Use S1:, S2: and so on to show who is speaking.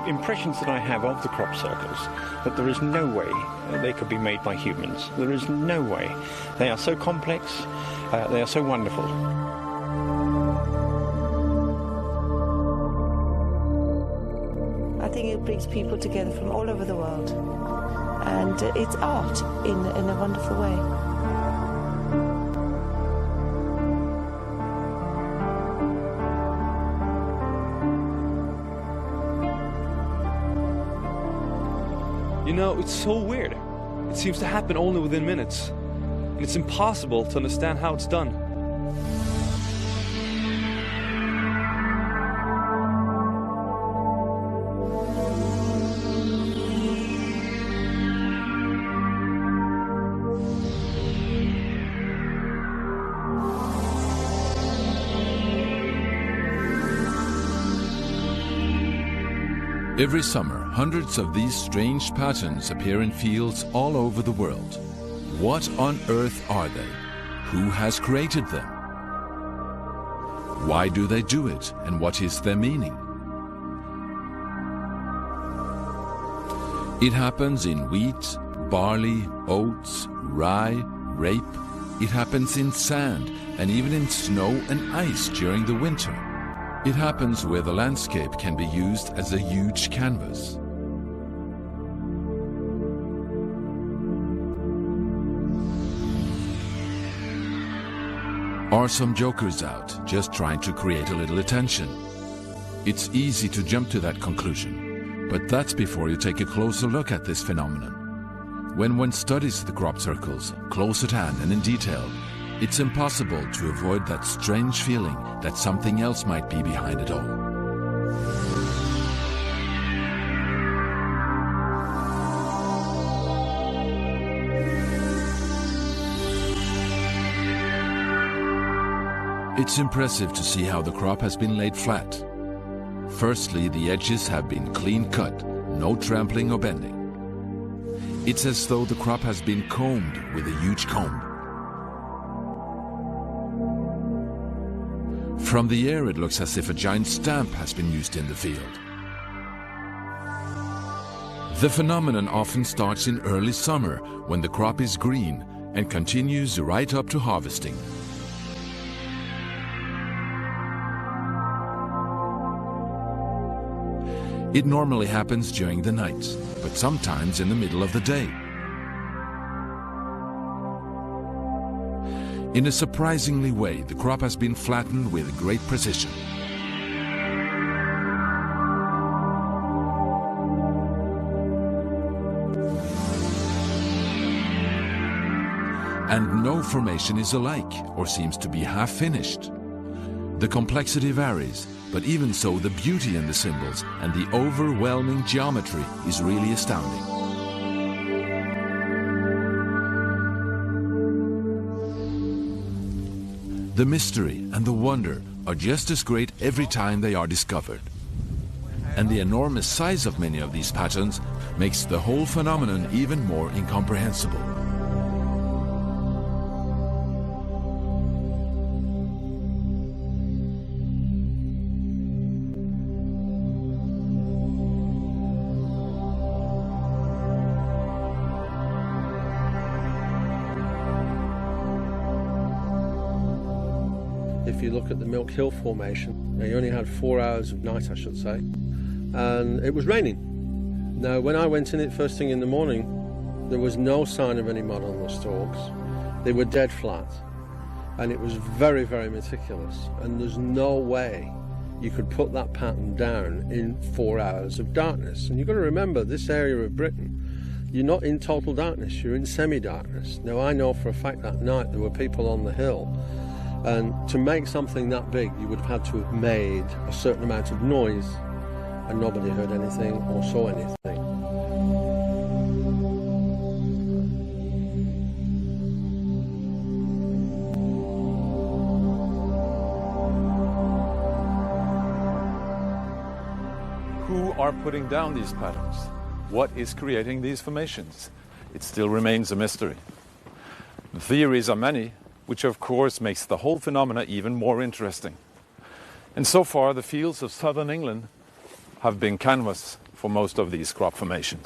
S1: impressions that I have of the crop circles, that there is no way they could be made by humans. There is no way. They are so complex, they are so wonderful.
S2: I think it brings people together from all over the world, and it's art in a wonderful way.
S3: You know, it's so weird. It seems to happen only within minutes, and it's impossible to understand how it's done.
S4: Every summer, hundreds of these strange patterns appear in fields all over the world. What on earth are they? Who has created them? Why do they do it, and what is their meaning? It happens in wheat, barley, oats, rye, rape. It happens in sand and even in snow and ice during the winter. It happens where the landscape can be used as a huge canvas. Are some jokers out just trying to create a little attention? It's easy to jump to that conclusion, but that's before you take a closer look at this phenomenon. When one studies the crop circles close at hand and in detail, it's impossible to avoid that strange feeling that something else might be behind it all. It's impressive to see how the crop has been laid flat. Firstly, the edges have been clean cut, no trampling or bending. It's as though the crop has been combed with a huge comb. From the air, it looks as if a giant stamp has been used in the field. The phenomenon often starts in early summer when the crop is green and continues right up to harvesting. It normally happens during the night, but sometimes in the middle of the day. In a surprisingly way, the crop has been flattened with great precision. And no formation is alike or seems to be half finished. The complexity varies, but even so, the beauty in the symbols and the overwhelming geometry is really astounding. The mystery and the wonder are just as great every time they are discovered. And the enormous size of many of these patterns makes the whole phenomenon even more incomprehensible.
S5: If you look at the Milk Hill Formation, you only had 4 hours of night, I should say, and it was raining. Now, when I went in it first thing in the morning, there was no sign of any mud on the stalks. They were dead flat, and it was very, very meticulous, and there's no way you could put that pattern down in 4 hours of darkness. And you've got to remember, this area of Britain, you're not in total darkness, you're in semi-darkness. Now, I know for a fact that night there were people on the hill, and to make something that big, you would have had to have made a certain amount of noise, and nobody heard anything or saw anything.
S6: Who are putting down these patterns? What is creating these formations? It still remains a mystery. The theories are many, which of course makes the whole phenomena even more interesting. And so far, the fields of southern England have been canvas for most of these crop formations.